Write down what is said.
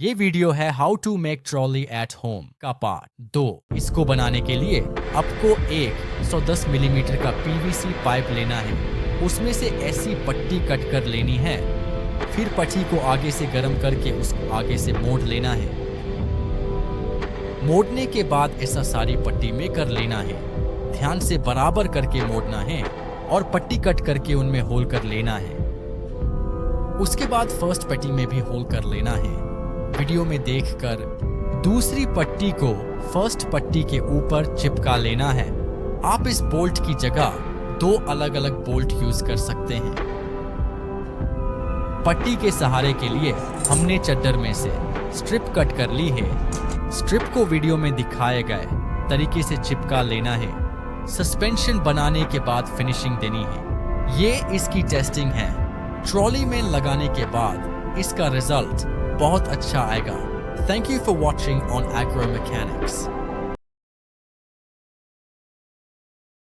ये वीडियो है how to make trolley at home का पार्ट 2। इसको बनाने के लिए आपको एक 110 मिलीमीटर का पीवीसी पाइप लेना है। उसमें से ऐसी पट्टी कट कर लेनी है। फिर पट्टी को आगे से गर्म करके उसको आगे से मोड़ लेना है। मोड़ने के बाद ऐसा सारी पट्टी में कर लेना है। ध्यान से बराबर करके मोड़ना है और पट्टी कट करके उनमें होल कर लेना है। उसके बाद फर्स्ट पट्टी में भी होल कर लेना है। वीडियो में देखकर दूसरी पट्टी को फर्स्ट पट्टी के ऊपर चिपका लेना है। आप इस बोल्ट की जगह 2 अलग अलग बोल्ट यूज कर सकते हैं। पट्टी के सहारे के लिए हमने चद्दर में से स्ट्रिप कट कर ली है। स्ट्रिप को वीडियो में दिखाए गए तरीके से चिपका लेना है। सस्पेंशन बनाने के बाद फिनिशिंग देनी है। ये इसकी टेस्टिंग है। ट्रॉली में लगाने के बाद इसका रिजल्ट बहुत अच्छा आएगा। Thank you for watching on agro mechanics.